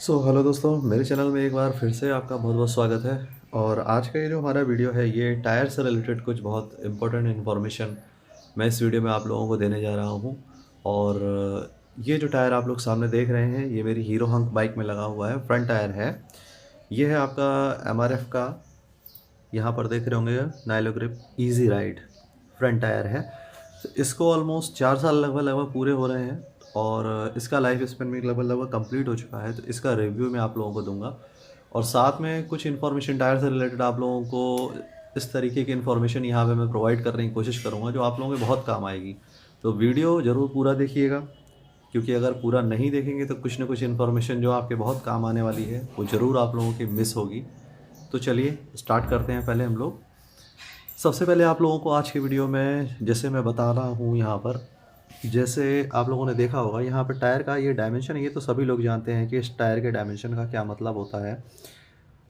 Hello दोस्तों, मेरे channel में एक बार फिर से आपका बहुत बहुत स्वागत है। और आज का ये जो हमारा वीडियो है, ये टायर से रिलेटेड कुछ बहुत इम्पोर्टेंट इन्फॉर्मेशन मैं इस वीडियो में आप लोगों को देने जा रहा हूँ। और ये जो टायर आप लोग सामने देख रहे हैं, ये मेरी हीरो हंक बाइक में लगा हुआ है, फ्रंट टायर है। ये है आपका एमआरएफ का, यहाँ पर देख रहे होंगे, nylo grip easy ride front tyre है। तो इसको ऑलमोस्ट 4 साल लगभग लगभग पूरे हो रहे हैं और इसका लाइफ स्पेन भी लगभग लगभग कंप्लीट हो चुका है। तो इसका रिव्यू मैं आप लोगों को दूंगा और साथ में कुछ इन्फॉर्मेशन टायर से रिलेटेड आप लोगों को इस तरीके की इन्फॉर्मेशन यहाँ पे मैं प्रोवाइड करने की कोशिश करूँगा जो आप लोगों के बहुत काम आएगी। तो वीडियो ज़रूर पूरा देखिएगा, क्योंकि अगर पूरा नहीं देखेंगे तो कुछ ना कुछ इन्फॉर्मेशन जो आपके बहुत काम आने वाली है वो ज़रूर आप लोगों की मिस होगी। तो चलिए स्टार्ट करते हैं। पहले हम लोग सबसे पहले आप लोगों को आज की वीडियो में जैसे मैं बता रहा हूँ यहाँ पर, जैसे आप लोगों ने देखा होगा यहाँ पर टायर का ये डायमेंशन, ये तो सभी लोग जानते हैं कि इस टायर के डायमेंशन का क्या मतलब होता है।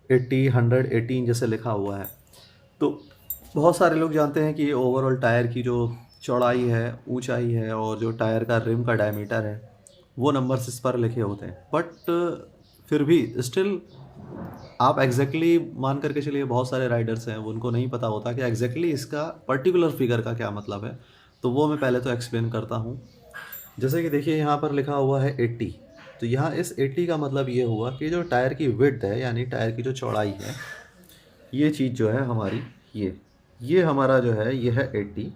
80, 100, 18 जैसे लिखा हुआ है। तो बहुत सारे लोग जानते हैं कि ये ओवरऑल टायर की जो चौड़ाई है, ऊंचाई है और जो टायर का रिम का डायमीटर है, वो नंबर्स इस पर लिखे होते हैं। बट फिर भी स्टिल आप एग्जैक्टली मान करके चलिए, बहुत सारे राइडर्स हैं उनको नहीं पता होता कि एग्जैक्टली इसका पर्टिकुलर फिगर का क्या मतलब है। तो वो मैं पहले तो एक्सप्लेन करता हूँ। जैसे कि देखिए यहाँ पर लिखा हुआ है 80। तो यहाँ इस 80 का मतलब ये हुआ कि जो टायर की विड्थ है, यानी टायर की जो चौड़ाई है, ये चीज़ जो है हमारी, ये हमारा जो है ये है 80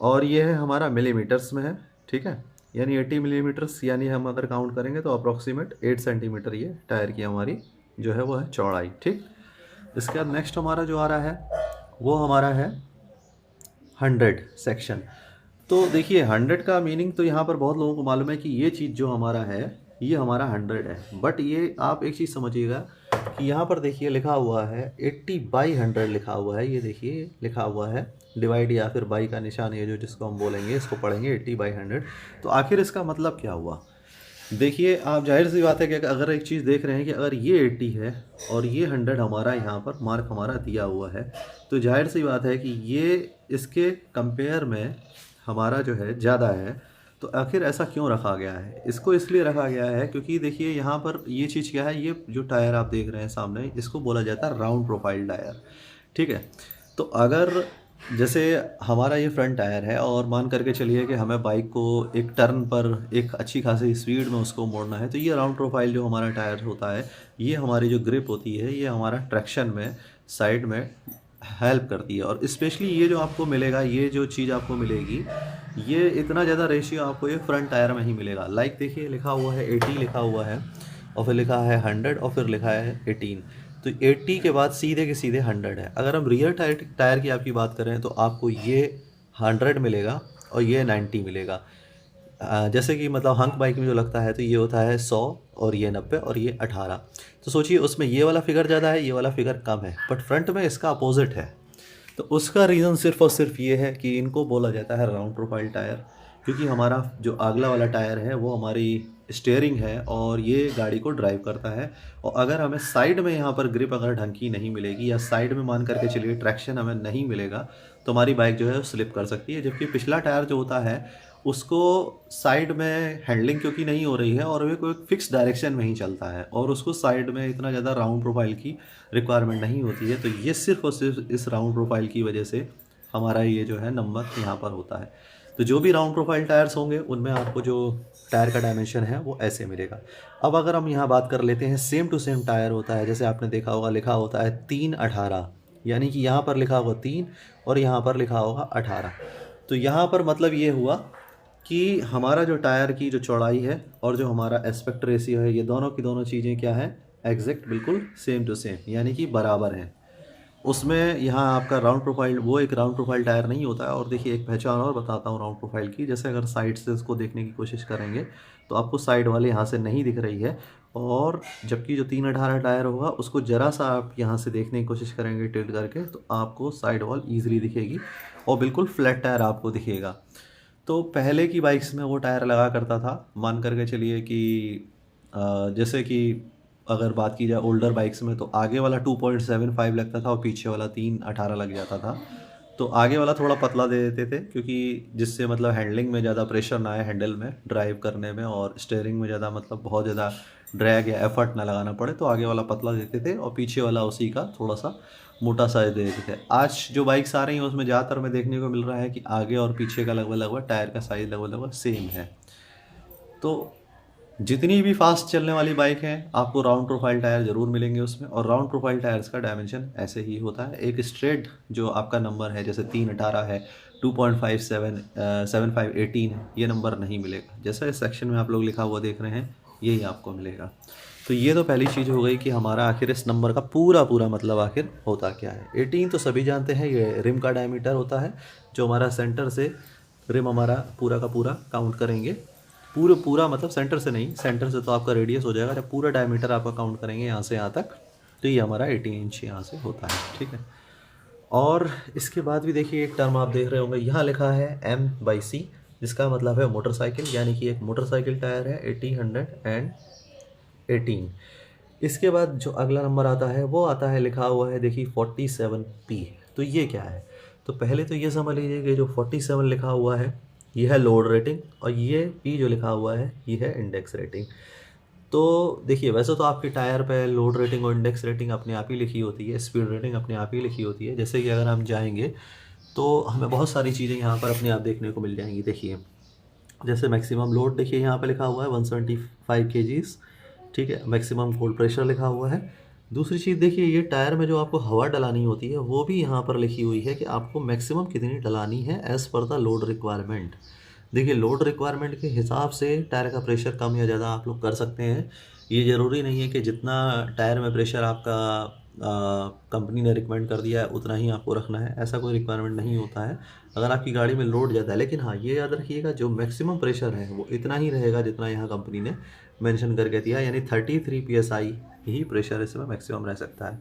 और ये है हमारा मिलीमीटर्स में है। ठीक है, यानी 80 मिलीमीटर्स, यानी हम अगर काउंट करेंगे तो अप्रॉक्सीमेट 8 सेंटीमीटर ये टायर की हमारी जो है वो है चौड़ाई। ठीक, इसके बाद नेक्स्ट हमारा जो आ रहा है वो हमारा है 100 सेक्शन। तो देखिए 100 का मीनिंग तो यहाँ पर बहुत लोगों को मालूम है कि ये चीज़ जो हमारा है ये हमारा 100 है। बट ये आप एक चीज़ समझिएगा कि यहाँ पर देखिए लिखा हुआ है 80/100 लिखा हुआ है। ये देखिए लिखा हुआ है डिवाइड या फिर बाई का निशान, ये जो जिसको हम बोलेंगे इसको पढ़ेंगे 80/100। तो आखिर इसका मतलब क्या हुआ? देखिए आप, जाहिर सी बात है कि अगर एक चीज़ देख रहे हैं कि अगर ये 80 है और ये 100 हमारा यहाँ पर मार्क हमारा दिया हुआ है, तो जाहिर सी बात है कि ये इसके कंपेयर में हमारा जो है ज़्यादा है। तो आखिर ऐसा क्यों रखा गया है? इसको इसलिए रखा गया है क्योंकि देखिए यहाँ पर ये चीज़ क्या है, ये जो टायर आप देख रहे हैं सामने, इसको बोला जाता है राउंड प्रोफाइल टायर। ठीक है, तो अगर जैसे हमारा ये फ्रंट टायर है और मान करके चलिए कि हमें बाइक को एक टर्न पर एक अच्छी खासी स्पीड में उसको मोड़ना है, तो ये राउंड प्रोफाइल जो हमारा टायर होता है, ये हमारी जो ग्रिप होती है, ये हमारा ट्रैक्शन में साइड में हेल्प करती है। और स्पेशली ये जो आपको मिलेगा, ये जो चीज़ आपको मिलेगी, ये इतना ज़्यादा रेशियो आपको ये फ्रंट टायर में ही मिलेगा। लाइक देखिए लिखा हुआ है 80 लिखा हुआ है और फिर लिखा है 100 और फिर लिखा है 18। तो 80 के बाद सीधे के सीधे 100 है। अगर हम रियर टायर की आपकी बात करें तो आपको ये 100 मिलेगा और ये 90 मिलेगा। जैसे कि मतलब हंक बाइक में जो लगता है तो ये होता है 100 और ये 90 और ये 18। तो सोचिए उसमें ये वाला फिगर ज़्यादा है, ये वाला फिगर कम है, बट फ्रंट में इसका अपोजिट है। तो उसका रीज़न सिर्फ और सिर्फ ये है कि इनको बोला जाता है राउंड प्रोफाइल टायर, क्योंकि हमारा जो अगला वाला टायर है वो हमारी स्टीयरिंग है और ये गाड़ी को ड्राइव करता है। और अगर हमें साइड में यहाँ पर ग्रिप अगर ढंग की नहीं मिलेगी या साइड में मान करके चलिए ट्रैक्शन हमें नहीं मिलेगा, तो हमारी बाइक जो है स्लिप कर सकती है। जबकि पिछला टायर जो होता है उसको साइड में हैंडलिंग क्योंकि नहीं हो रही है और वे कोई फिक्स डायरेक्शन में ही चलता है और उसको साइड में इतना ज़्यादा राउंड प्रोफाइल की रिक्वायरमेंट नहीं होती है। तो ये सिर्फ और सिर्फ इस राउंड प्रोफाइल की वजह से हमारा ये जो है नंबर यहाँ पर होता है। तो जो भी राउंड प्रोफाइल टायर्स होंगे उनमें आपको जो टायर का डायमेंशन है वो ऐसे मिलेगा। अब अगर हम यहाँ बात कर लेते हैं, सेम टू सेम टायर होता है, जैसे आपने देखा होगा लिखा होता है 3/18, यानी कि यहाँ पर लिखा होगा 3 और यहाँ पर लिखा होगा 18। तो यहाँ पर मतलब ये हुआ कि हमारा जो टायर की जो चौड़ाई है और जो हमारा एस्पेक्ट रेशियो है, ये दोनों की दोनों चीज़ें क्या है, एग्जैक्ट बिल्कुल सेम टू सेम, यानी कि बराबर हैं। उसमें यहाँ आपका राउंड प्रोफाइल, वो एक राउंड प्रोफाइल टायर नहीं होता है। और देखिए एक पहचान और बताता हूँ राउंड प्रोफाइल की, जैसे अगर साइड से उसको देखने की कोशिश करेंगे तो आपको साइड वाले यहाँ से नहीं दिख रही है, और जबकि जो 3/18 टायर होगा उसको ज़रा सा आप यहाँ से देखने की कोशिश करेंगे टिल्ट करके, तो आपको साइड वॉल ईजिली दिखेगी और बिल्कुल फ्लैट टायर आपको दिखेगा। तो पहले की बाइक्स में वो टायर लगा करता था, मान करके चलिए कि जैसे कि अगर बात की जाए ओल्डर बाइक्स में, तो आगे वाला 2.75 लगता था और पीछे वाला 3/18 लग जाता था। तो आगे वाला थोड़ा पतला दे देते थे, क्योंकि जिससे मतलब हैंडलिंग में ज़्यादा प्रेशर ना आए हैंडल में, ड्राइव करने में, और स्टीयरिंग में ज़्यादा मतलब बहुत ज़्यादा ड्रैग या एफर्ट ना लगाना पड़े। तो आगे वाला पतला देते थे और पीछे वाला उसी का थोड़ा सा मोटा साइज दे देते थे। आज जो बाइक्स आ रही हैं उसमें ज़्यादातर में देखने को मिल रहा है कि आगे और पीछे का लगभग टायर का साइज़ लगभग सेम है। तो जितनी भी फास्ट चलने वाली बाइक है आपको राउंड प्रोफाइल टायर ज़रूर मिलेंगे उसमें, और राउंड प्रोफाइल टायर्स का डायमेंशन ऐसे ही होता है। एक स्ट्रेट जो आपका नंबर है, जैसे 318 है, 2.57, 7518 है, ये नंबर नहीं मिलेगा। जैसा इस सेक्शन में आप लोग लिखा हुआ देख रहे हैं यही आपको मिलेगा। तो ये तो पहली चीज़ हो गई कि हमारा आखिर इस नंबर का पूरा पूरा मतलब आखिर होता क्या है। 18 तो सभी जानते हैं, ये रिम का डायमीटर होता है, जो हमारा सेंटर से रिम हमारा पूरा का पूरा काउंट करेंगे। पूरा मतलब सेंटर से नहीं, सेंटर से तो आपका रेडियस हो जाएगा, जब पूरा डायमीटर आपका काउंट करेंगे यहाँ से यहाँ तक, तो ये हमारा 18 इंच यहाँ से होता है, ठीक है। और इसके बाद भी देखिए एक टर्म आप देख रहे होंगे, यहाँ लिखा है M/C, जिसका मतलब है मोटरसाइकिल, यानी कि एक मोटरसाइकिल टायर है 80, 118। इसके बाद जो अगला नंबर आता है वो आता है, लिखा हुआ है देखिए 47P। तो ये क्या है, तो पहले तो ये समझ लीजिए कि जो 47 लिखा हुआ है ये है लोड रेटिंग, और ये P जो लिखा हुआ है ये है इंडेक्स रेटिंग। तो देखिए वैसे तो आपके टायर पे लोड रेटिंग और इंडेक्स रेटिंग अपने आप ही लिखी होती है, स्पीड रेटिंग अपने आप ही लिखी होती है। जैसे कि अगर हम जाएंगे तो हमें बहुत सारी चीज़ें यहाँ पर अपने आप देखने को मिल जाएंगी। देखिए जैसे मैक्सिमम लोड देखिए यहाँ पे लिखा हुआ है 175 kgs, ठीक है। मैक्सिमम कोल्ड प्रेशर लिखा हुआ है। दूसरी चीज़ देखिए, ये टायर में जो आपको हवा डलानी होती है वो भी यहाँ पर लिखी हुई है कि आपको मैक्सिमम कितनी डलानी है as per the load requirement. देखिए लोड रिक्वायरमेंट के हिसाब से टायर का प्रेशर कम या ज़्यादा आप लोग कर सकते हैं। ये ज़रूरी नहीं है कि जितना टायर में प्रेशर आपका कंपनी ने रिकमेंड कर दिया है उतना ही आपको रखना है, ऐसा कोई रिक्वायरमेंट नहीं होता है अगर आपकी गाड़ी में लोड ज़्यादा है। लेकिन हाँ, ये याद रखिएगा जो मैक्सिमम प्रेशर है वो इतना ही रहेगा जितना यहाँ कंपनी ने मेंशन करके दिया है, यानी 33 PSI ही प्रेशर इसमें मैक्सिमम रह सकता है।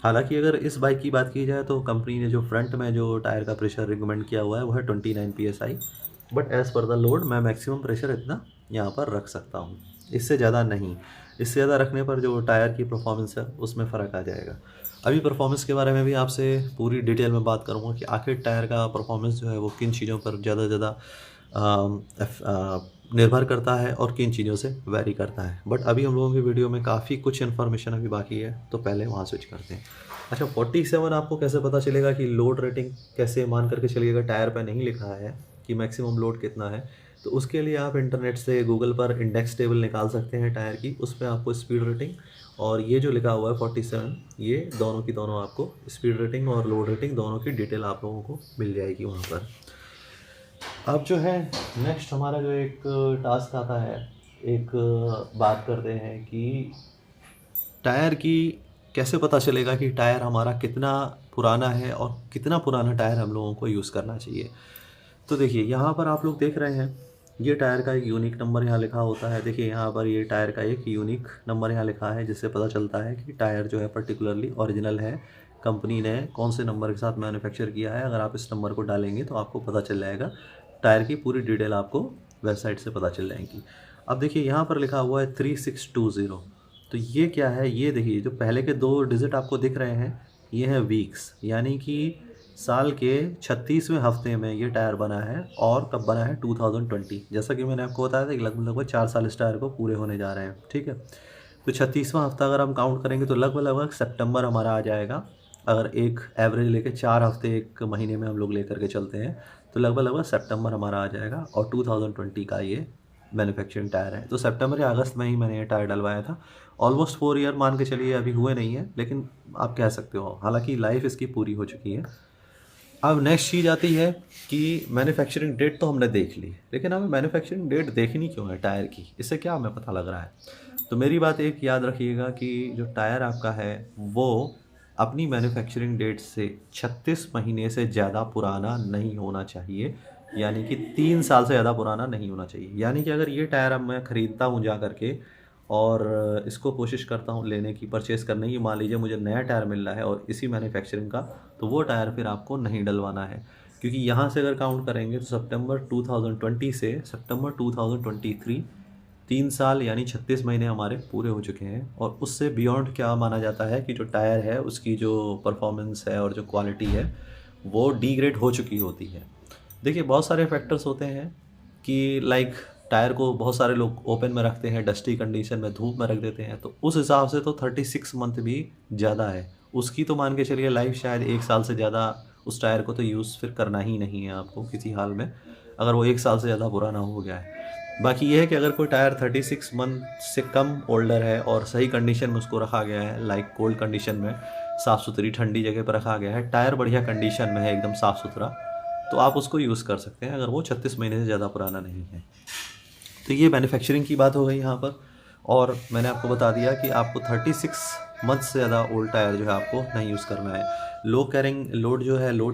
हालांकि अगर इस बाइक की बात की जाए तो कंपनी ने जो फ्रंट में जो टायर का प्रेशर रिकमेंड किया हुआ है वो है 29 PSI, but as per the load मैं मैक्सिमम प्रेशर इतना यहाँ पर रख सकता हूँ, इससे ज़्यादा नहीं। इससे ज़्यादा रखने पर जो टायर की परफॉर्मेंस है उसमें फ़र्क आ जाएगा। अभी परफॉर्मेंस के बारे में भी आपसे पूरी डिटेल में बात करूँगा कि आखिर टायर का परफॉर्मेंस जो है वो किन चीज़ों पर ज़्यादा से ज़्यादा निर्भर करता है और किन चीज़ों से वैरी करता है। बट अभी हम लोगों की वीडियो में काफ़ी कुछ इन्फॉर्मेशन अभी बाकी है, तो पहले वहाँ स्विच करते हैं। अच्छा, 47 आपको कैसे पता चलेगा कि लोड रेटिंग कैसे मान करके चलिएगा, टायर पर नहीं लिखा है कि मैक्सिमम लोड कितना है। तो उसके लिए आप इंटरनेट से गूगल पर इंडेक्स टेबल निकाल सकते हैं टायर की, उसमें आपको स्पीड रेटिंग और ये जो लिखा हुआ है 47, ये दोनों की दोनों आपको स्पीड रेटिंग और लोड रेटिंग दोनों की डिटेल आप लोगों को मिल जाएगी वहाँ पर। अब जो है नेक्स्ट हमारा जो एक टास्क आता है, एक बात करते हैं कि टायर की कैसे पता चलेगा कि टायर हमारा कितना पुराना है और कितना पुराना टायर हम लोगों को यूज़ करना चाहिए। तो देखिए यहाँ पर आप लोग देख रहे हैं ये टायर का एक यूनिक नंबर यहाँ लिखा होता है। देखिए यहाँ पर ये टायर का एक यूनिक नंबर यहाँ लिखा है, जिससे पता चलता है कि टायर जो है पर्टिकुलरली ओरिजिनल है, कंपनी ने कौन से नंबर के साथ मैन्युफैक्चर किया है। अगर आप इस नंबर को डालेंगे तो आपको पता चल जाएगा, टायर की पूरी डिटेल आपको वेबसाइट से पता चल जाएगी। अब देखिए यहाँ पर लिखा हुआ है 3620, तो ये क्या है, ये देखिए जो पहले के 2 डिजिट आपको दिख रहे हैं ये हैं वीक्स, यानी कि साल के 36वें हफ्ते में ये टायर बना है। और कब बना है, 2020। जैसा कि मैंने आपको बताया था कि लगभग 4 साल इस टायर को पूरे होने जा रहे हैं, ठीक है। तो 36वां हफ्ता अगर हम काउंट करेंगे तो लगभग सितंबर हमारा आ जाएगा। अगर एक एवरेज लेके 4 हफ्ते एक महीने में हम लोग लेकर के चलते हैं तो लगभग सितंबर हमारा आ जाएगा। और 2020 का ये मैन्युफैक्चरिंग टायर है। तो सितंबर या अगस्त में ही मैंने ये टायर डलवाया था। ऑलमोस्ट 4 ईयर मान के चलिए, अभी हुए नहीं है लेकिन आप कह सकते हो, हालांकि लाइफ इसकी पूरी हो चुकी है। अब नेक्स्ट चीज़ आती है कि मैन्युफैक्चरिंग डेट तो हमने देख ली, लेकिन हमें मैन्युफैक्चरिंग डेट देखनी क्यों है टायर की, इससे क्या हमें पता लग रहा है। तो मेरी बात एक याद रखिएगा कि जो टायर आपका है वो अपनी मैन्युफैक्चरिंग डेट से 36 महीने से ज़्यादा पुराना नहीं होना चाहिए, यानी कि 3 साल से ज़्यादा पुराना नहीं होना चाहिए। यानी कि अगर ये टायर अब मैं ख़रीदता हूँ जा करके और इसको कोशिश करता हूँ लेने की, परचेज़ करने की, मान लीजिए मुझे नया टायर मिल रहा है और इसी मैन्युफैक्चरिंग का, तो वो टायर फिर आपको नहीं डलवाना है। क्योंकि यहाँ से अगर काउंट करेंगे तो सितंबर 2020 से सितंबर 2023, 3 साल यानी 36 महीने हमारे पूरे हो चुके हैं। और उससे बियॉन्ड क्या माना जाता है कि जो टायर है उसकी जो परफॉर्मेंस है और जो क्वालिटी है वो डिग्रेड हो चुकी होती है। देखिए बहुत सारे फैक्टर्स होते हैं कि लाइक टायर को बहुत सारे लोग ओपन में रखते हैं, डस्टी कंडीशन में धूप में रख देते हैं, तो उस हिसाब से तो 36 मंथ भी ज़्यादा है। उसकी तो मान के चलिए लाइफ शायद 1 साल से ज़्यादा उस टायर को तो यूज़ फिर करना ही नहीं है आपको किसी हाल में, अगर वो 1 साल से ज़्यादा पुराना हो गया है। बाकी ये है कि अगर कोई टायर 36 मंथ से कम ओल्डर है और सही कंडीशन में उसको रखा गया है, लाइक कोल्ड कंडीशन में, साफ़ सुथरी ठंडी जगह पर रखा गया है, टायर बढ़िया कंडीशन में है, एकदम साफ़ सुथरा, तो आप उसको यूज़ कर सकते हैं अगर वो 36 महीने से ज़्यादा पुराना नहीं है। तो ये मैन्युफैक्चरिंग की बात हो गई यहाँ पर। और मैंने आपको बता दिया कि आपको 36 मंथ से ज़्यादा ओल्ड टायर जो है आपको नहीं यूज़ करना है। लोड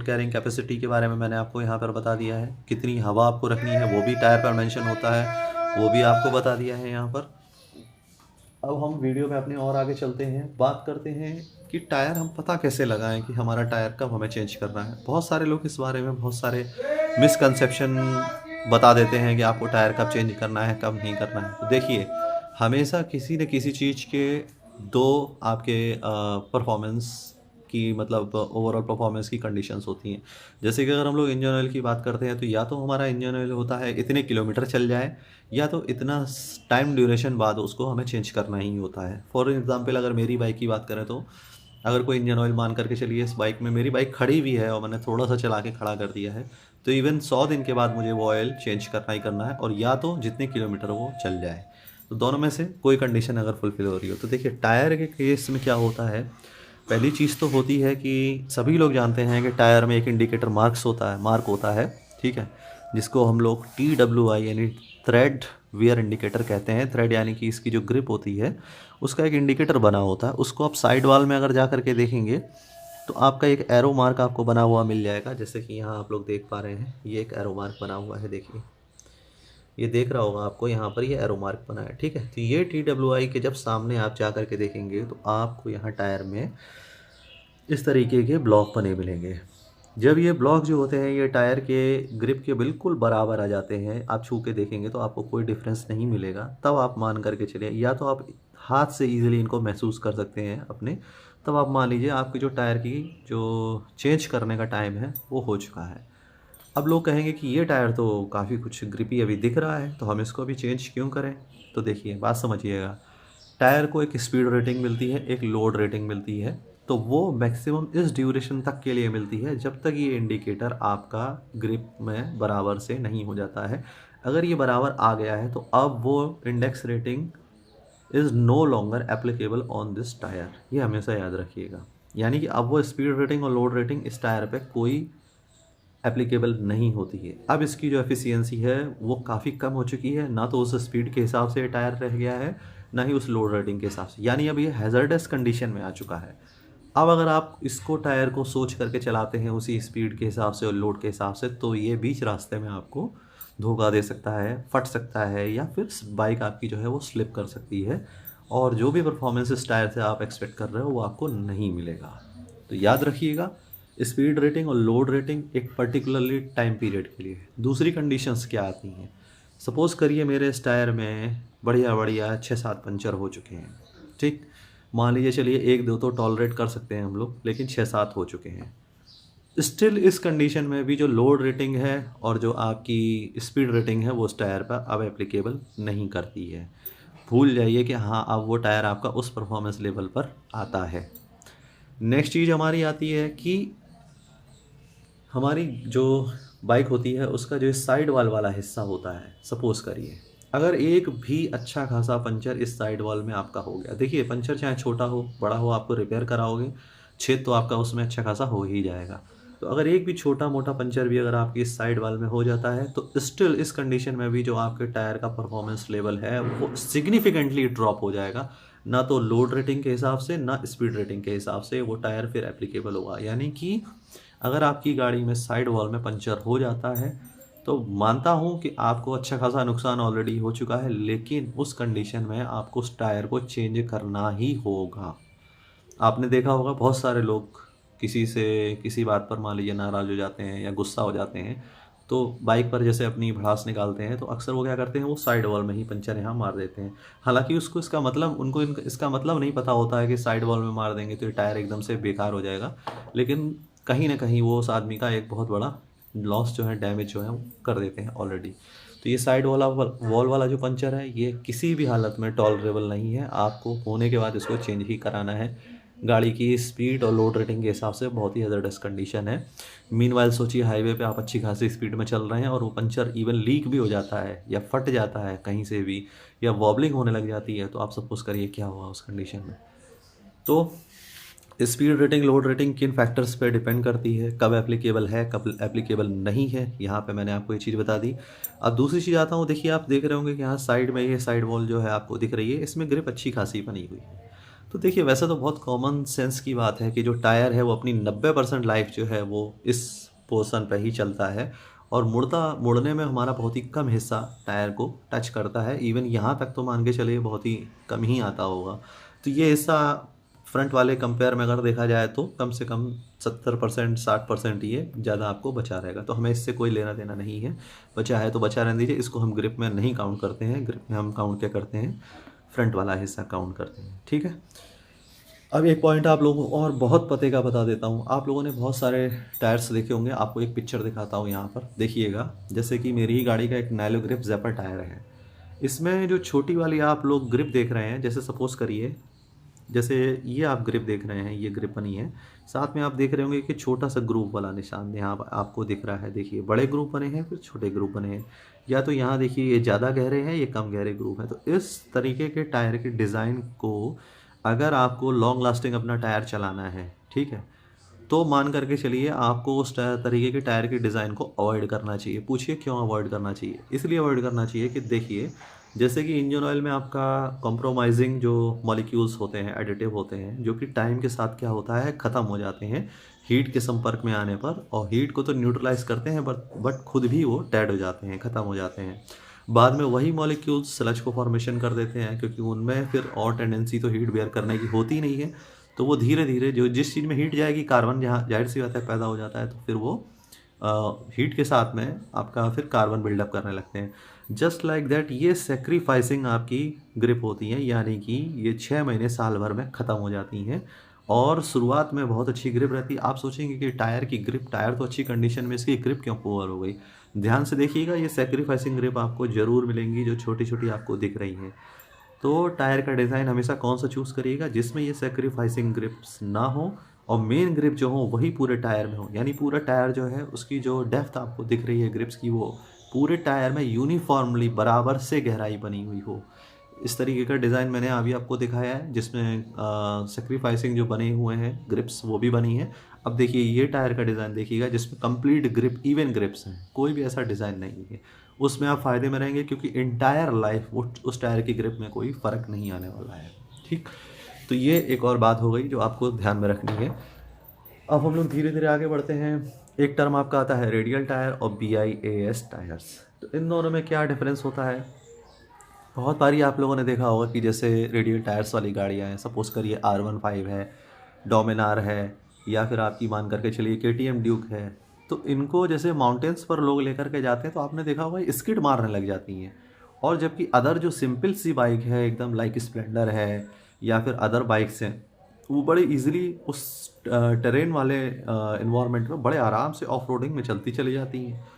कैरिंग कैपेसिटी के बारे में मैंने आपको यहाँ पर बता दिया है। कितनी हवा आपको रखनी है वो भी टायर पर मेंशन होता है, वो भी आपको बता दिया है यहाँ पर। अब हम वीडियो में अपने और आगे चलते हैं, बात करते हैं कि टायर हम पता कैसे लगाएं कि हमारा टायर कब हमें चेंज करना है। बहुत सारे लोग इस बारे में बहुत सारे मिसकंसेप्शन बता देते हैं कि आपको टायर कब चेंज करना है कब नहीं करना है। तो देखिए हमेशा किसी न किसी चीज़ के दो आपके परफॉर्मेंस की मतलब ओवरऑल परफॉर्मेंस की कंडीशंस होती हैं। जैसे कि अगर हम लोग इंजन ऑयल की बात करते हैं तो या तो हमारा इंजन ऑयल होता है इतने किलोमीटर चल जाए, या तो इतना टाइम ड्यूरेशन बाद उसको हमें चेंज करना ही होता है। फॉर एग्जांपल अगर मेरी बाइक की बात करें तो अगर कोई इंजन ऑयल मान करके चलिए इस बाइक में, मेरी बाइक खड़ी भी है और मैंने थोड़ा सा चला के खड़ा कर दिया है, तो इवन 100 दिन के बाद मुझे वो ऑयल चेंज करना ही करना है, और या तो जितने किलोमीटर वो चल जाए। तो दोनों में से कोई कंडीशन अगर फुलफिल हो रही हो तो देखिए टायर के केस में क्या होता है। पहली चीज़ तो होती है कि सभी लोग जानते हैं कि टायर में एक इंडिकेटर मार्क होता है, ठीक है, जिसको हम लोग TWI यानी थ्रेड वियर इंडिकेटर कहते हैं। थ्रेड यानी कि इसकी जो ग्रिप होती है उसका एक इंडिकेटर बना होता है। उसको आप साइड वाल में अगर जा करके देखेंगे तो आपका एक एरो मार्क आपको बना हुआ मिल जाएगा। जैसे कि यहाँ आप लोग देख पा रहे हैं, ये एक एरो मार्क बना हुआ है, देखिए ये देख रहा होगा आपको, यहाँ पर ये एरो मार्क बना है, ठीक है। तो ये TWI के जब सामने आप जा करके देखेंगे तो आपको यहाँ टायर में इस तरीके के ब्लॉक बने मिलेंगे। जब ये ब्लॉक जो होते हैं ये टायर के ग्रिप के बिल्कुल बराबर आ जाते हैं, आप छू के देखेंगे तो आपको कोई डिफरेंस नहीं मिलेगा, तब आप मान करके चलिए, या तो आप हाथ से ईजिली इनको महसूस कर सकते हैं अपने, तब आप मान लीजिए आपकी जो टायर की जो चेंज करने का टाइम है वो हो चुका है। अब लोग कहेंगे कि ये टायर तो काफ़ी कुछ ग्रिपी अभी दिख रहा है, तो हम इसको अभी चेंज क्यों करें। तो देखिए बात समझिएगा, टायर को एक स्पीड रेटिंग मिलती है, एक लोड रेटिंग मिलती है, तो वो मैक्सिमम इस ड्यूरेशन तक के लिए मिलती है जब तक ये इंडिकेटर आपका ग्रिप में बराबर से नहीं हो जाता है। अगर ये बराबर आ गया है तो अब वो index rating is no longer applicable on this tyre, ये हमेशा याद रखिएगा। यानी कि अब वो स्पीड रेटिंग और लोड रेटिंग इस टायर पे कोई एप्लीकेबल नहीं होती है। अब इसकी जो एफिशिएंसी है वो काफ़ी कम हो चुकी है, ना तो उस स्पीड के हिसाब से टायर रह गया है, ना ही उस लोड रेटिंग के हिसाब से, यानी अब ये हैज़र्डस कंडीशन में आ चुका है। अब अगर आप इसको टायर को सोच करके चलाते हैं उसी स्पीड के हिसाब से और लोड के हिसाब से, तो ये बीच रास्ते में आपको धोखा दे सकता है, फट सकता है, या फिर बाइक आपकी जो है वो स्लिप कर सकती है, और जो भी परफॉर्मेंस इस टायर से आप एक्सपेक्ट कर रहे हो वो आपको नहीं मिलेगा। तो याद रखिएगा, स्पीड रेटिंग और लोड रेटिंग एक पर्टिकुलरली टाइम पीरियड के लिए। दूसरी कंडीशंस क्या आती हैं, सपोज़ करिए मेरे इस टायर में बढ़िया बढ़िया 6-7 पंचर हो चुके हैं, ठीक, मान लीजिए चलिए 1-2 तो टॉलरेट कर सकते हैं हम लोग, लेकिन 6-7 हो चुके हैं। स्टिल इस कंडीशन में भी जो लोड रेटिंग है और जो आपकी स्पीड रेटिंग है वो उस टायर पर अब एप्लीकेबल नहीं करती है। भूल जाइए कि हाँ अब वो टायर आपका उस परफॉर्मेंस लेवल पर आता है। नेक्स्ट चीज़ हमारी आती है कि हमारी जो बाइक होती है उसका जो साइड वाल वाला हिस्सा होता है, सपोज़ करिए अगर एक भी अच्छा खासा पंचर इस साइड वॉल में आपका हो गया, देखिए पंचर चाहे छोटा हो बड़ा हो आपको रिपेयर कराओगे, छेद तो आपका उसमें अच्छा खासा हो ही जाएगा। तो अगर एक भी छोटा मोटा पंचर भी अगर आपकी इस साइड वॉल में हो जाता है तो स्टिल इस कंडीशन में भी जो आपके टायर का परफॉर्मेंस लेवल है वो सिग्निफिकेंटली ड्रॉप हो जाएगा। ना तो लोड रेटिंग के हिसाब से ना स्पीड रेटिंग के हिसाब से वो टायर फिर एप्लीकेबल होगा। यानी कि अगर आपकी गाड़ी में साइड वॉल में पंचर हो जाता है तो मानता हूँ कि आपको अच्छा खासा नुकसान ऑलरेडी हो चुका है, लेकिन उस कंडीशन में आपको उस टायर को चेंज करना ही होगा। आपने देखा होगा बहुत सारे लोग किसी से किसी बात पर मान लीजिए नाराज़ हो जाते हैं या गुस्सा हो जाते हैं, तो बाइक पर जैसे अपनी भड़ास निकालते हैं तो अक्सर वो क्या करते हैं, वो साइड वॉल में ही पंचर यहाँ मार देते हैं। हालांकि उसको इसका मतलब इसका मतलब नहीं पता होता है कि साइड वॉल में मार देंगे तो ये टायर एकदम से बेकार हो जाएगा, लेकिन कहीं ना कहीं वो उस आदमी का एक बहुत बड़ा लॉस जो है, डैमेज जो है वो कर देते हैं ऑलरेडी। तो ये साइड वाला वॉल वाला जो पंचर है ये किसी भी हालत में टॉलरेबल नहीं है, आपको होने के बाद इसको चेंज ही कराना है। गाड़ी की स्पीड और लोड रेटिंग के हिसाब से बहुत ही ज़बरदस्त कंडीशन है। मीनवाइल सोचिए हाईवे पे आप अच्छी खासी स्पीड में चल रहे हैं और वो पंचर इवन लीक भी हो जाता है या फट जाता है कहीं से भी, या वॉबलिंग होने लग जाती है, तो आप सपोज करिए क्या हुआ उस कंडीशन में। तो स्पीड रेटिंग, लोड रेटिंग किन फैक्टर्स पे डिपेंड करती है, कब एप्लीकेबल है कब एप्लीकेबल नहीं है, यहाँ पे मैंने आपको ये चीज़ बता दी। अब दूसरी चीज़ आता हूँ, देखिए आप देख रहे होंगे कि यहाँ साइड में ये साइड वॉल जो है आपको दिख रही है, इसमें ग्रिप अच्छी खासी बनी हुई है। तो देखिए वैसे तो बहुत कॉमन सेंस की बात है कि जो टायर है वो अपनी 90% लाइफ जो है वो इस पोर्शन पे ही चलता है, और मुड़ने में हमारा बहुत ही कम हिस्सा टायर को टच करता है। इवन यहाँ तक तो मान के चलिए बहुत ही कम ही आता होगा। तो ये हिस्सा फ्रंट वाले कंपेयर में अगर देखा जाए तो कम से कम 70% 60% ये ज़्यादा आपको बचा रहेगा। तो हमें इससे कोई लेना देना नहीं है, बचा है तो बचा रहने दीजिए, इसको हम ग्रिप में नहीं काउंट करते हैं। ग्रिप में हम काउंट क्या करते हैं, फ्रंट वाला हिस्सा काउंट करते हैं, ठीक है। अब एक पॉइंट आप लोगों को और बहुत पते का बता देता हूँ। आप लोगों ने बहुत सारे टायर्स देखे होंगे, आपको एक पिक्चर दिखाता हूँ यहाँ पर देखिएगा। जैसे कि मेरी ही गाड़ी का एक नैलो ग्रिप ज़ेपर टायर है, इसमें जो छोटी वाली आप लोग ग्रिप देख रहे हैं, जैसे सपोज़ करिए जैसे ये आप ग्रिप देख रहे हैं, ये ग्रिप बनी है, साथ में आप देख रहे होंगे कि छोटा सा ग्रुप वाला निशान यहाँ पर आपको दिख रहा है। देखिए बड़े ग्रुप बने हैं, फिर छोटे ग्रुप बने हैं, या तो यहाँ देखिए ये ज़्यादा गहरे हैं, ये कम गहरे ग्रुप हैं। तो इस तरीके के टायर के डिज़ाइन को अगर आपको लॉन्ग लास्टिंग अपना टायर चलाना है, ठीक है, तो मान करके चलिए आपको उस तरीके के टायर के डिज़ाइन को अवॉइड करना चाहिए। पूछिए क्यों अवॉइड करना चाहिए? इसलिए अवॉइड करना चाहिए कि देखिए जैसे कि इंजन ऑयल में आपका कॉम्प्रोमाइजिंग जो मॉलिक्यूल्स होते हैं, एडिटिव होते हैं, जो कि टाइम के साथ क्या होता है ख़त्म हो जाते हैं हीट के संपर्क में आने पर, और हीट को तो न्यूट्रलाइज करते हैं बट खुद भी वो डेड हो जाते हैं, ख़त्म हो जाते हैं। बाद में वही मॉलिक्यूल्स स्लज को फॉर्मेशन कर देते हैं, क्योंकि उनमें फिर और टेंडेंसी तो हीट बेयर करने की होती नहीं है। तो वो धीरे धीरे जो जिस चीज़ में हीट जाएगी, कार्बन जहाँ जाहिर सी बात है पैदा हो जाता है, तो फिर वो हीट के साथ में आपका फिर कार्बन बिल्डअप करने लगते हैं। जस्ट लाइक दैट ये सेक्रीफाइसिंग आपकी ग्रिप होती है, यानी कि ये 6 महीने साल भर में ख़त्म हो जाती हैं, और शुरुआत में बहुत अच्छी ग्रिप रहती है। आप सोचेंगे कि टायर की ग्रिप, टायर तो अच्छी कंडीशन में, इसकी ग्रिप क्यों पुअर हो गई? ध्यान से देखिएगा, ये सेक्रीफाइसिंग ग्रिप आपको ज़रूर मिलेंगी जो छोटी छोटी आपको दिख रही हैं। तो टायर का डिज़ाइन हमेशा कौन सा चूज़ करिएगा, जिसमें ये सेक्रीफाइसिंग ग्रिप्स ना हो, और मेन ग्रिप जो हो वही पूरे टायर में हो, यानी पूरा टायर जो है उसकी जो डेप्थ आपको दिख रही है ग्रिप्स की, वो पूरे टायर में यूनिफॉर्मली बराबर से गहराई बनी हुई हो। इस तरीके का डिज़ाइन मैंने अभी आपको दिखाया है, जिसमें सेक्रीफाइसिंग जो बने हुए हैं ग्रिप्स वो भी बनी है। अब देखिए ये टायर का डिज़ाइन देखिएगा, जिसमें कंप्लीट ग्रिप, इवन ग्रिप्स हैं, कोई भी ऐसा डिज़ाइन नहीं है। उसमें आप फ़ायदे में रहेंगे, क्योंकि इंटायर लाइफ वो उस टायर की ग्रिप में कोई फ़र्क नहीं आने वाला है, ठीक। तो ये एक और बात हो गई जो आपको ध्यान में रखनी है। अब हम लोग धीरे धीरे आगे बढ़ते हैं। एक टर्म आपका आता है रेडियल टायर और BIAS टायर्स। तो इन दोनों में क्या डिफरेंस होता है? बहुत बारी आप लोगों ने देखा होगा कि जैसे रेडियल टायर्स वाली गाड़ियाँ हैं, सपोज़ करिए R15 है, डोमिनार है, या फिर आपकी मान करके चलिए KTM ड्यूक है। तो इनको जैसे माउंटेन्स पर लोग लेकर के जाते हैं तो आपने देखा होगा स्किड मारने लग जाती हैं, और जबकि अदर जो सिंपल सी बाइक है एकदम लाइक स्प्लेंडर है या फिर अदर बाइक्स हैं, वो बड़े इजीली उस टेरेन वाले इन्वायरमेंट में बड़े आराम से ऑफ रोडिंग में चलती चली जाती हैं।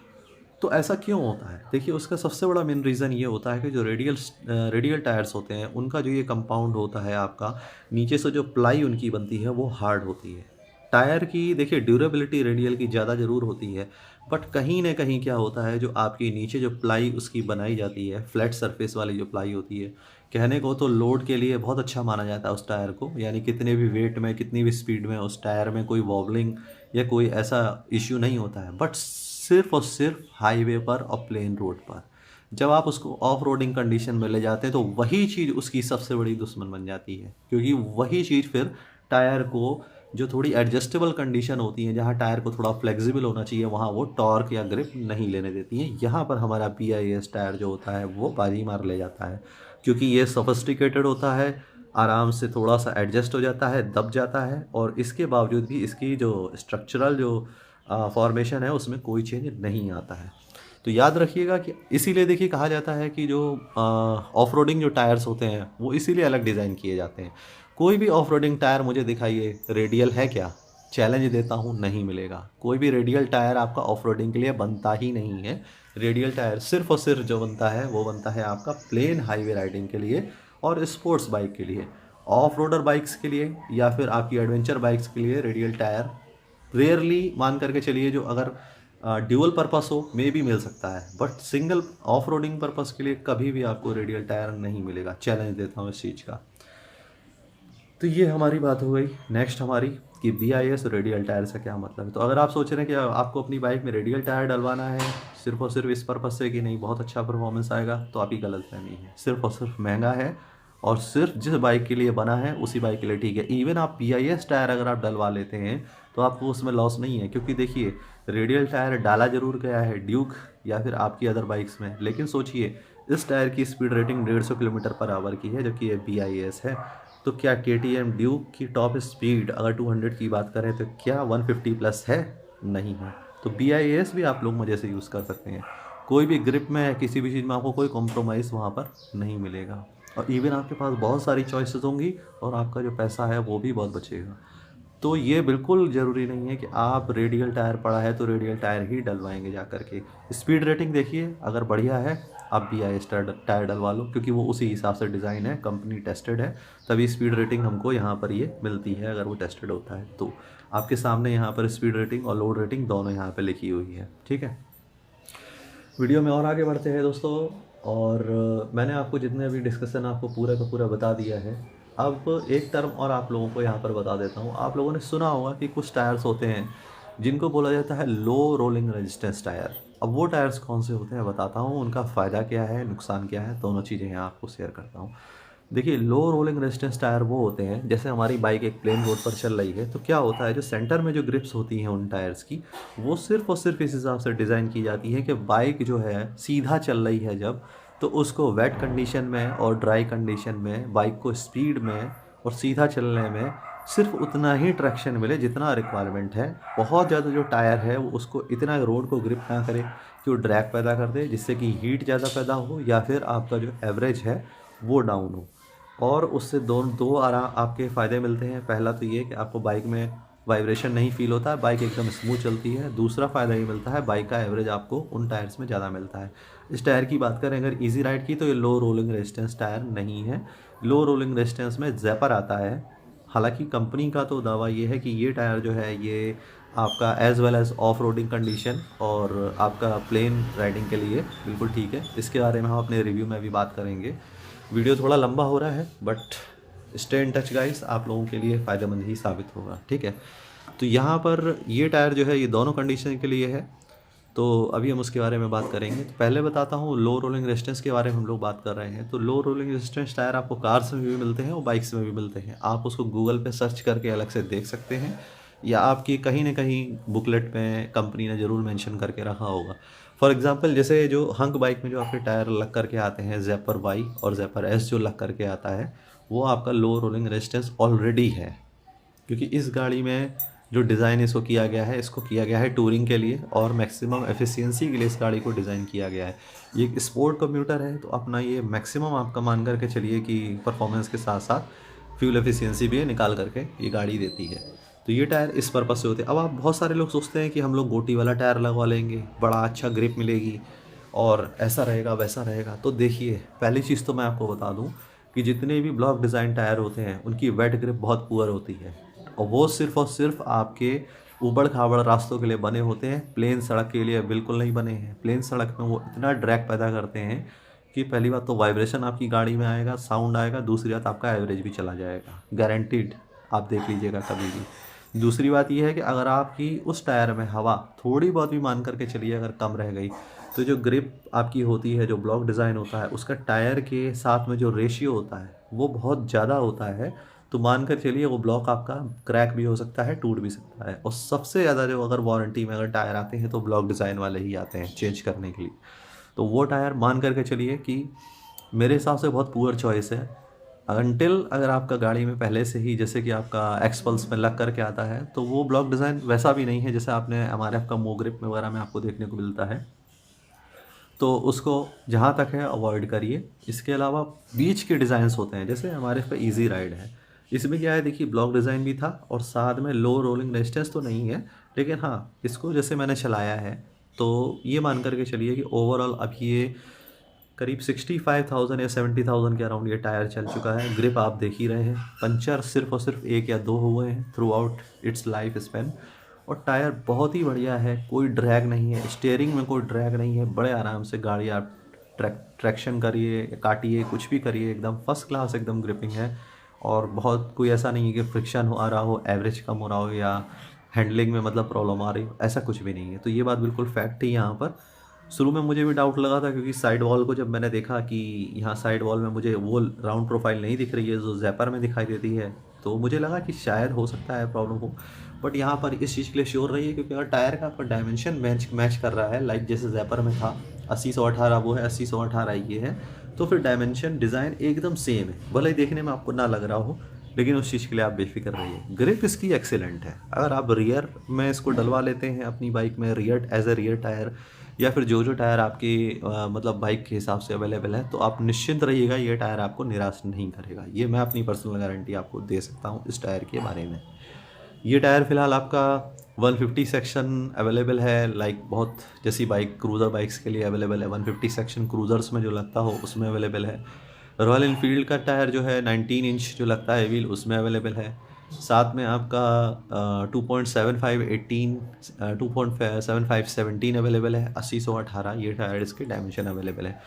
तो ऐसा क्यों होता है? देखिए उसका सबसे बड़ा मेन रीज़न ये होता है कि जो रेडियल टायर्स होते हैं उनका जो ये कंपाउंड होता है आपका, नीचे से जो प्लाई उनकी बनती है वो हार्ड होती है। टायर की देखिए ड्यूरेबिलिटी रेडियल की ज़्यादा ज़रूर होती है, बट कहीं ना कहीं क्या होता है, जो आपकी नीचे जो प्लाई उसकी बनाई जाती है, फ्लैट सरफेस वाली जो प्लाई होती है, कहने को तो लोड के लिए बहुत अच्छा माना जाता है उस टायर को, यानी कितने भी वेट में, कितनी भी स्पीड में उस टायर में कोई वॉबलिंग या कोई ऐसा इश्यू नहीं होता है। बट सिर्फ और सिर्फ हाईवे पर और प्लेन रोड पर जब आप उसको ऑफ रोडिंग कंडीशन में ले जाते हैं तो वही चीज़ उसकी सबसे बड़ी दुश्मन बन जाती है, क्योंकि वही चीज़ फिर टायर को, जो थोड़ी एडजस्टेबल कंडीशन होती है, जहाँ टायर को थोड़ा फ्लेक्सिबल होना चाहिए, वहाँ वो टॉर्क या ग्रिप नहीं लेने देती हैं। यहाँ पर हमारा BIAS टायर जो होता है वो बाजी मार ले जाता है, क्योंकि ये सोफिस्टिकेटेड होता है, आराम से थोड़ा सा एडजस्ट हो जाता है, दब जाता है, और इसके बावजूद भी इसकी जो स्ट्रक्चरल जो फॉर्मेशन है उसमें कोई चेंज नहीं आता है। तो याद रखिएगा कि इसीलिए देखिए कहा जाता है कि जो ऑफ रोडिंग जो टायर्स होते हैं वो इसीलिए अलग डिज़ाइन किए जाते हैं। कोई भी ऑफ रोडिंग टायर मुझे दिखाइए रेडियल है क्या? चैलेंज देता हूँ, नहीं मिलेगा। कोई भी रेडियल टायर आपका ऑफ रोडिंग के लिए बनता ही नहीं है। रेडियल टायर सिर्फ और सिर्फ जो बनता है वो बनता है आपका प्लेन हाईवे राइडिंग के लिए और स्पोर्ट्स बाइक के लिए। ऑफ रोडर बाइक्स के लिए या फिर आपकी एडवेंचर बाइक्स के लिए रेडियल टायर रेयरली मान करके चलिए, जो अगर ड्यूअल पर्पस हो मे भी मिल सकता है, but single off roading purpose के लिए कभी भी आपको रेडियल टायर नहीं मिलेगा। चैलेंज देता हूँ इस चीज़ का। तो ये हमारी बात हो गई। नेक्स्ट हमारी कि BIS रेडियल टायर से क्या मतलब है। तो अगर आप सोच रहे हैं कि आपको अपनी बाइक में रेडियल टायर डलवाना है सिर्फ और सिर्फ इस पर्पस से कि नहीं बहुत अच्छा परफॉर्मेंस आएगा, तो आपकी गलतफहमी है। सिर्फ और सिर्फ महंगा है और सिर्फ जिस बाइक के लिए बना है उसी बाइक के लिए ठीक है। इवन आप BIS टायर अगर आप डलवा लेते हैं तो आपको उसमें लॉस नहीं है, क्योंकि देखिए रेडियल टायर डाला जरूर गया है ड्यूक या फिर आपकी अदर बाइक्स में, लेकिन सोचिए इस टायर की speed rating 150 kilometre per hour की है, जबकि ये BIS है। तो क्या KTM ड्यूक की टॉप स्पीड अगर 200 की बात करें तो क्या 150 प्लस है? नहीं है। तो BIS भी आप लोग मज़े से यूज़ कर सकते हैं। कोई भी ग्रिप में किसी भी चीज़ में आपको कोई कॉम्प्रोमाइज़ वहाँ पर नहीं मिलेगा, और इवन आपके पास बहुत सारी चॉइसेस होंगी और आपका जो पैसा है वो भी बहुत बचेगा। तो ये बिल्कुल ज़रूरी नहीं है कि आप रेडियल टायर पड़ा है तो रेडियल टायर ही डलवाएंगे जा करके। स्पीड रेटिंग देखिए, अगर बढ़िया है आप BIS टायर डलवा लो, क्योंकि वो उसी हिसाब से डिज़ाइन है, कंपनी टेस्टेड है, तभी स्पीड रेटिंग हमको यहाँ पर ये मिलती है। अगर वो टेस्टेड होता है तो आपके सामने यहाँ पर स्पीड रेटिंग और लोड रेटिंग दोनों यहाँ पर लिखी हुई है। ठीक है, वीडियो में और आगे बढ़ते हैं दोस्तों। और मैंने आपको जितने भी डिस्कशन आपको पूरा का पूरा बता दिया है। अब एक टर्म और आप लोगों को यहाँ पर बता देता हूँ। आप लोगों ने सुना होगा कि कुछ टायर्स होते हैं जिनको बोला जाता है लो रोलिंग रेजिस्टेंस टायर। अब वो टायर्स कौन से होते हैं बताता हूँ, उनका फ़ायदा क्या है, नुकसान क्या है, दोनों चीज़ें यहाँ आपको शेयर करता हूँ। देखिए, लो रोलिंग रेजिस्टेंस टायर वो होते हैं, जैसे हमारी बाइक एक प्लेन रोड पर चल रही है तो क्या होता है, जो सेंटर में जो ग्रिप्स होती हैं उन टायर्स की, वो सिर्फ और सिर्फ इस हिसाब से डिज़ाइन की जाती है कि बाइक जो है सीधा चल रही है जब, तो उसको वेट कंडीशन में और ड्राई कंडीशन में बाइक को स्पीड में और सीधा चलने में सिर्फ उतना ही ट्रैक्शन मिले जितना रिक्वायरमेंट है। बहुत ज़्यादा जो टायर है वो उसको इतना रोड को ग्रिप ना करे कि वो ड्रैग पैदा कर दे, जिससे कि हीट ज़्यादा पैदा हो या फिर आपका जो एवरेज है वो डाउन हो। और उससे दो आराम आपके फ़ायदे मिलते हैं। पहला तो ये कि आपको बाइक में वाइब्रेशन नहीं फील होता है, बाइक एकदम स्मूथ चलती है। दूसरा फ़ायदा ये मिलता है, बाइक का एवरेज आपको उन टायर्स में ज़्यादा मिलता है। इस टायर की बात करें अगर इजी राइड की, तो ये लो रोलिंग रेजिस्टेंस टायर नहीं है। लो रोलिंग रेजिस्टेंस में ज़ैपर आता है। हालांकि कंपनी का तो दावा ये है कि ये टायर जो है ये आपका as well as off roading condition और आपका प्लेन राइडिंग के लिए बिल्कुल ठीक है। इसके बारे में हम अपने रिव्यू में भी बात करेंगे। वीडियो थोड़ा लंबा हो रहा है but stay in touch guys, आप लोगों के लिए फ़ायदेमंद ही साबित होगा। ठीक है, तो यहाँ पर ये टायर जो है ये दोनों कंडीशन के लिए है, तो अभी हम उसके बारे में बात करेंगे। तो पहले बताता हूँ लो रोलिंग रेजिस्टेंस के बारे में हम लोग बात कर रहे हैं। तो लो रोलिंग रेजिस्टेंस टायर आपको कार्स में भी मिलते हैं और बाइक्स में भी मिलते हैं। आप उसको गूगल पे सर्च करके अलग से देख सकते हैं, या आपकी कहीं ना कहीं बुकलेट में कंपनी ने ज़रूर मेंशन करके रखा होगा। फॉर एग्जांपल जैसे जो हंक बाइक में जो आपके टायर लग करके आते हैं, ज़ैपर वाई और ज़ैपर एस जो लग करके आता है, वो आपका लो रोलिंग रेजिस्टेंस ऑलरेडी है, क्योंकि इस गाड़ी में जो डिज़ाइन इसको किया गया है, इसको किया गया है टूरिंग के लिए और मैक्सिमम एफिशिएंसी के लिए इस गाड़ी को डिज़ाइन किया गया है। ये एक स्पोर्ट कम्यूटर है, तो अपना ये मैक्सिमम आपका मान करके चलिए कि परफॉर्मेंस के साथ साथ फ्यूल एफिशिएंसी भी निकाल करके ये गाड़ी देती है। तो ये टायर इस पर्पज़ से होते हैं। अब आप बहुत सारे लोग सोचते हैं कि हम लोग गोटी वाला टायर लगवा लेंगे, बड़ा अच्छा ग्रिप मिलेगी और ऐसा रहेगा वैसा रहेगा। तो देखिए, पहली चीज़ तो मैं आपको बता दूं कि जितने भी ब्लॉक डिज़ाइन टायर होते हैं उनकी वेट ग्रिप बहुत पुअर होती है, और वो सिर्फ आपके ऊबड़ खाबड़ रास्तों के लिए बने होते हैं। प्लेन सड़क के लिए बिल्कुल नहीं बने हैं। प्लेन सड़क में वो इतना ड्रैग पैदा करते हैं कि पहली बात तो वाइब्रेशन आपकी गाड़ी में आएगा, साउंड आएगा, दूसरी बात आपका एवरेज भी चला जाएगा, गारंटीड। आप देख लीजिएगा कभी भी। दूसरी बात यह है कि अगर आपकी उस टायर में हवा थोड़ी बहुत भी मान करके चलिए अगर कम रह गई, तो जो ग्रिप आपकी होती है, जो ब्लॉक डिज़ाइन होता है, उसका टायर के साथ में जो रेशियो होता है वो बहुत ज़्यादा होता है। तो मान कर चलिए वो ब्लॉक आपका क्रैक भी हो सकता है, टूट भी सकता है। और सबसे ज़्यादा जो अगर वारंटी में अगर टायर आते हैं तो ब्लॉक डिज़ाइन वाले ही आते हैं चेंज करने के लिए। तो वो टायर मान करके चलिए कि मेरे हिसाब से बहुत पुअर चॉइस है। अनटिल अगर आपका गाड़ी में पहले से ही जैसे कि आपका एक्सपल्स में लग करके आता है, तो वो ब्लॉक डिज़ाइन वैसा भी नहीं है जैसे आपने हमारे आपका मोग्रिप में वगैरह में आपको देखने को मिलता है, तो उसको जहाँ तक है अवॉइड करिए। इसके अलावा बीच के डिज़ाइंस होते हैं, जैसे हमारे पे इजी राइड है, इसमें क्या है देखिए, ब्लॉक डिज़ाइन भी था और साथ में लो रोलिंग रेजिस्टेंस तो नहीं है, लेकिन हाँ इसको जैसे मैंने चलाया है तो ये मान करके चलिए कि ओवरऑल अब ये करीब 65,000 या 70,000 के अराउंड ये टायर चल चुका है। ग्रिप आप देख ही रहे हैं, पंचर सिर्फ और सिर्फ 1 या 2 हुए हैं through out it's life span. और टायर बहुत ही बढ़िया है, कोई ड्रैग नहीं है, स्टीयरिंग में कोई ड्रैग नहीं है, बड़े आराम से गाड़ी आप ट्रैक्शन करिए, काटिए, कुछ भी करिए, एकदम फर्स्ट क्लास एकदम ग्रिपिंग है। और बहुत कोई ऐसा नहीं है कि फ्रिक्शन हो आ रहा हो, एवरेज कम हो रहा हो या हैंडलिंग में मतलब प्रॉब्लम आ रही हो, ऐसा कुछ भी नहीं है। तो ये बात बिल्कुल फैक्ट है यहाँ पर। शुरू में मुझे भी डाउट लगा था क्योंकि साइड वॉल को जब मैंने देखा कि यहाँ साइड वॉल में मुझे वो राउंड प्रोफाइल नहीं दिख रही है जो जैपर में दिखाई देती है, तो मुझे लगा कि शायद हो सकता है प्रॉब्लम हो। बट यहाँ पर इस चीज़ के लिए श्योर रही है क्योंकि अगर टायर का आपका डायमेंशन मैच कर रहा है, लाइक जैसे जैपर में था 80/118 वो है, 80/118 ये है, तो फिर डायमेंशन डिज़ाइन एकदम सेम है, भले ही देखने में आपको ना लग रहा हो, लेकिन उस चीज़ के लिए आप बेफिक्र रहिए। ग्रिप इसकी एक्सेलेंट है। अगर आप रियर में इसको डलवा लेते हैं अपनी बाइक में rear as a rear tyre, या फिर जो टायर आपकी मतलब बाइक के हिसाब से अवेलेबल है, तो आप निश्चिंत रहिएगा ये टायर आपको निराश नहीं करेगा। ये मैं अपनी पर्सनल गारंटी आपको दे सकता हूँ इस टायर के बारे में। ये टायर फ़िलहाल आपका 150 सेक्शन अवेलेबल है, लाइक बहुत जैसी बाइक क्रूज़र बाइक्स के लिए अवेलेबल है, 150 सेक्शन क्रूज़र्स में जो लगता हो उसमें अवेलेबल है। रॉयल इनफील्ड का टायर जो है 19 इंच जो लगता है व्हील, उसमें अवेलेबल है। साथ में आपका 2.75 18 2.75 17 अवेलेबल है, 80/118 ये टायर इसके डायमेंशन अवेलेबल है।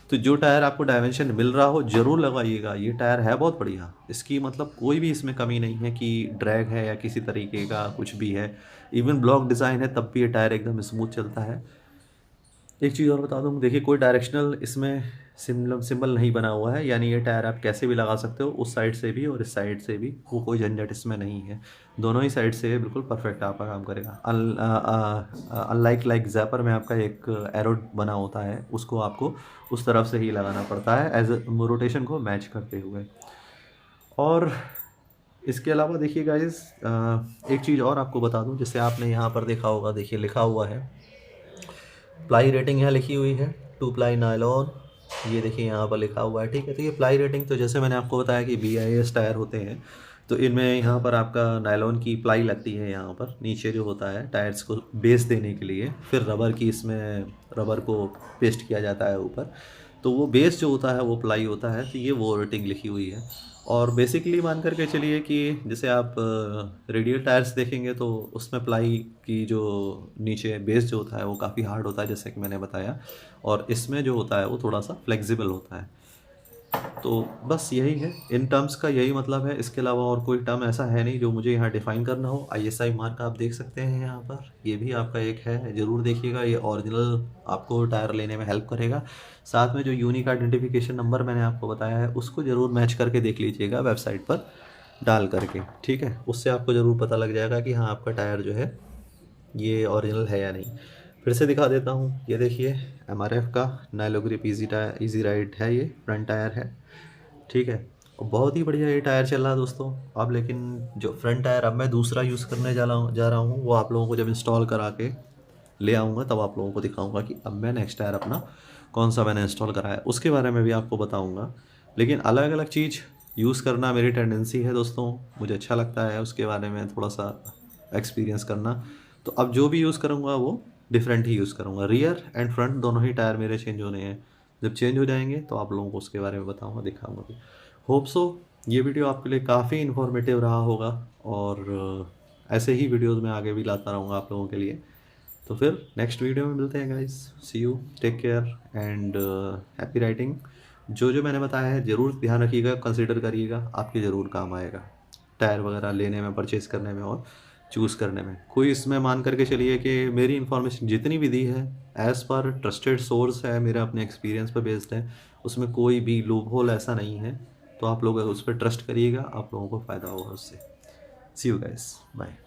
तो जो टायर आपको डायमेंशन मिल रहा हो ज़रूर लगवाइएगा। ये टायर है बहुत बढ़िया, इसकी मतलब कोई भी इसमें कमी नहीं है कि ड्रैग है या किसी तरीके का कुछ भी है। इवन ब्लॉक डिज़ाइन है तब भी ये टायर एकदम स्मूथ चलता है। एक चीज़ और बता दूँ, देखिए कोई डायरेक्शनल इसमें सिंबल नहीं बना हुआ है, यानी ये टायर आप कैसे भी लगा सकते हो, उस साइड से भी और इस साइड से भी, वो कोई झंझट इसमें नहीं है। दोनों ही साइड से बिल्कुल परफेक्ट आपका काम करेगा। अनलाइक जैपर में आपका एक एरो बना होता है, उसको आपको उस तरफ से ही लगाना पड़ता है एज रोटेशन को मैच करते हुए। और इसके अलावा देखिए गाइस, एक चीज़ और आपको बता दूं, जैसे आपने यहाँ पर देखा होगा, देखिए लिखा हुआ है प्लाई रेटिंग यहाँ लिखी हुई है 2 प्लाई नायलॉन, ये देखिए यहाँ पर लिखा हुआ है, ठीक है। तो ये प्लाई रेटिंग तो जैसे मैंने आपको बताया कि BIS टायर होते हैं, तो इनमें यहाँ पर आपका नायलॉन की प्लाई लगती है यहाँ पर नीचे जो होता है टायर्स को बेस देने के लिए, फिर रबर की इसमें रबर को पेस्ट किया जाता है ऊपर, तो वो बेस जो होता है वो प्लाई होता है। तो ये वो रेटिंग लिखी हुई है। और बेसिकली मान करके चलिए कि जैसे आप रेडियल टायर्स देखेंगे तो उसमें प्लाई की जो नीचे बेस जो होता है वो काफ़ी हार्ड होता है जैसे कि मैंने बताया, और इसमें जो होता है वो थोड़ा सा फ्लेक्सिबल होता है। तो बस यही है, इन टर्म्स का यही मतलब है, इसके अलावा और कोई टर्म ऐसा है नहीं जो मुझे यहाँ डिफ़ाइन करना हो। ISI मार्क आप देख सकते हैं यहाँ पर, ये भी आपका एक है, ज़रूर देखिएगा, ये ओरिजिनल आपको टायर लेने में हेल्प करेगा। साथ में जो यूनिक आइडेंटिफिकेशन नंबर मैंने आपको बताया है उसको ज़रूर मैच करके देख लीजिएगा वेबसाइट पर डाल करके, ठीक है। उससे आपको ज़रूर पता लग जाएगा कि हाँ आपका टायर जो है ये ओरिजिनल है या नहीं। फिर से दिखा देता हूँ, ये देखिए MRF का नाइलो ग्रिप इजी राइड है, ये फ्रंट टायर है, ठीक है। और बहुत ही बढ़िया ये टायर चल रहा है दोस्तों। अब लेकिन जो फ्रंट टायर अब मैं दूसरा यूज़ करने जा रहा हूँ वो आप लोगों को जब इंस्टॉल करा के ले आऊँगा तब आप लोगों को दिखाऊँगा कि अब मैं नेक्स्ट टायर अपना कौन सा मैंने इंस्टॉल करा है, उसके बारे में भी आपको बताऊँगा। लेकिन अलग अलग चीज़ यूज़ करना मेरी टेंडेंसी है दोस्तों, मुझे अच्छा लगता है उसके बारे में थोड़ा सा एक्सपीरियंस करना। तो अब जो भी यूज़ करूँगा वो डिफरेंट ही यूज़ करूँगा। रियर एंड फ्रंट दोनों ही टायर मेरे चेंज होने हैं, जब चेंज हो जाएंगे तो आप लोगों को उसके बारे में बताऊँगा, दिखाऊँगा भी। होप सो ये वीडियो आपके लिए काफ़ी इन्फॉर्मेटिव रहा होगा, और ऐसे ही वीडियोज़ मैं आगे भी लाता रहूँगा आप लोगों के लिए। तो फिर नेक्स्ट वीडियो में मिलते हैं guys, see you, take care and happy riding. जो जो मैंने बताया है ज़रूर ध्यान रखिएगा, कंसिडर करिएगा, आपके ज़रूर काम आएगा टायर वगैरह लेने में, परचेज़ करने में और चूज़ करने में। कोई इसमें मान करके चलिए कि मेरी इन्फॉर्मेशन जितनी भी दी है एज़ पर ट्रस्टेड सोर्स है, मेरा अपने एक्सपीरियंस पर बेस्ड है, उसमें कोई भी लूप होल ऐसा नहीं है। तो आप लोग उस पर ट्रस्ट करिएगा, आप लोगों को फ़ायदा होगा उससे। सी यू गाइस, बाय।